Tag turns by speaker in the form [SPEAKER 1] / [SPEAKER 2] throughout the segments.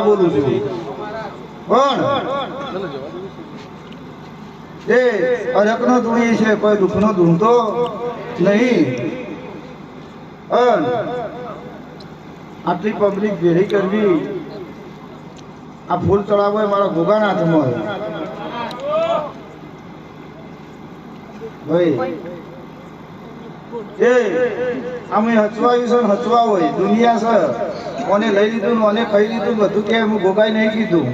[SPEAKER 1] બોલું છું પણ એ અરકનો ધૂણી છે, કોઈ દુઃખનો ધૂણતો નહીં. આટલી પબ્લિક ભેળી કરવી, આ ફૂલ ચડાવો એ મારા ભોગાના હાથમાં ભાઈ. એ અમે હચવાયું છે ને હચવા હોય દુનિયા છે, કોને લઈ લીધું કોને ખાઈ લીધું બધું કે હું ભોગાઈ નહીં કીધું.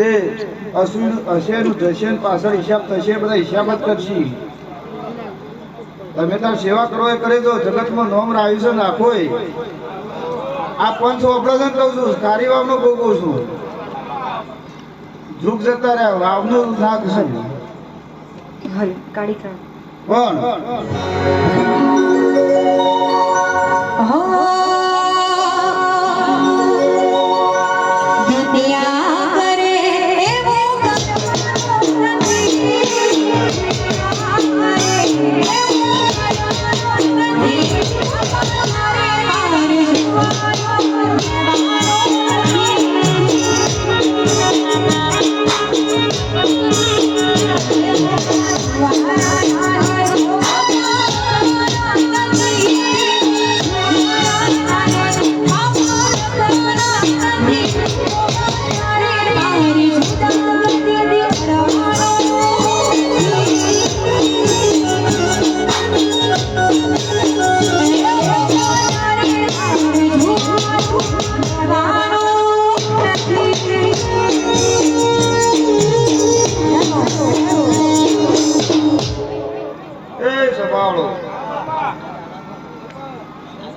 [SPEAKER 1] એ હશે જશે પાછળ હિસાબ થશે, બધા હિસાબ જ કરશી. તમે તાર સેવા કરો એ કરી દો. જગતમાં નોમ રાખ્યું છે નાખો. આ પંચ ઓપરેશન કહું છું, કારી વાવનો બહુ કહું છું. જુગ જતા રહ્યા વાવનું નાક છે પણ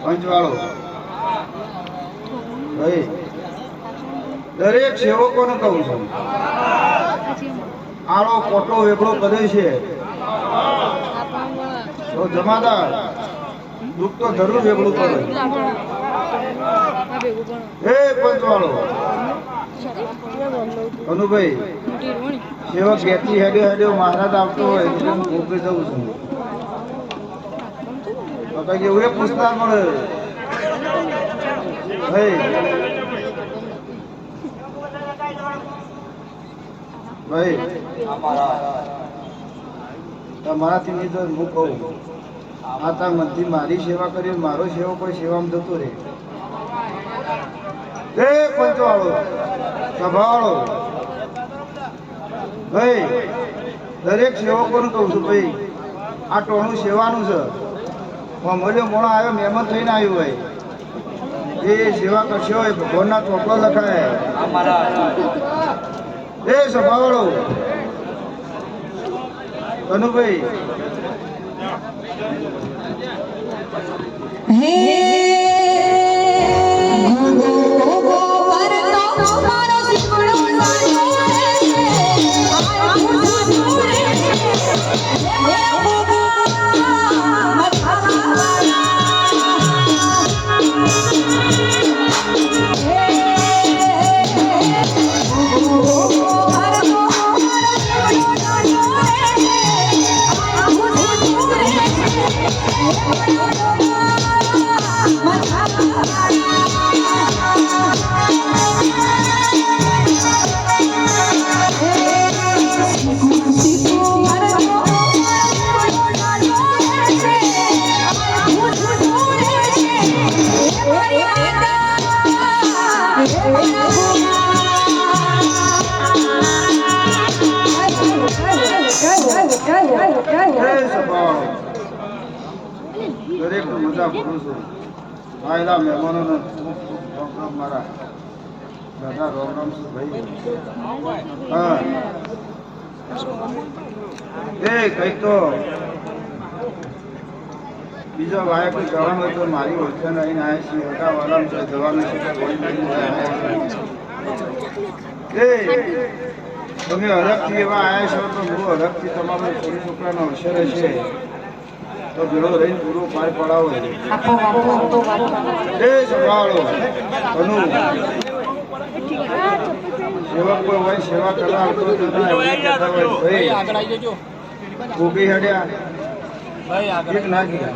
[SPEAKER 1] પંચવાળો ભાઈ દરેક સેવકોને કહું છું, આળો કોટો વેગળો કરે છે તો જમાદાર દુઃખ તો જરૂર વેગળું કરે. એ પંચવાળો કનુભાઈ સેવક બેઠી હેડ્યો હેડ્યો મહારાજ આવતો હોય એટલે હું ભોગે જઉં છું. કઈ એવું પૂછતા મળે ભાઈ. ભાઈ તમારાથી નહીં તો હું કહું, આ તાર મનથી મારી સેવા કરી, મારો સેવા કોઈ સેવામાં જતો રહે. એ પંચવાળો સભાવાળો ભાઈ દરેક સેવકોને કહું છું ભાઈ, આ ટોણું સેવાનું છે. મળ્યો મોણો આવ્યો મહેમાન થઈને આવ્યું હોય એ સેવા કરશે હોય ભગવાનના ચોપડો લખાય. એ સભાવાળો કનુભાઈ દરેક મજા કરું છું. આવેલા મહેમાનોને મારા દાદા રોમ છું ભાઈ. હા એ કઈ તો બીજો વાયક જવાનું હોય તો મારી ઓળખાણ આવીને આવે છે. વાલામ છે જવાનું છે. તમે હરખથી એવા આવ્યા છો તો હું હરખથી તમારો છોરી છોકરાનો અવસર હશે તો ભેળો રહીને પૂરો પાર પડાવો. એ સંભાળો અનુ સેવક કોઈ હોય સેવા કરવા આવતો ભાઈ ગોપી હડ્યા એક ના ગયા.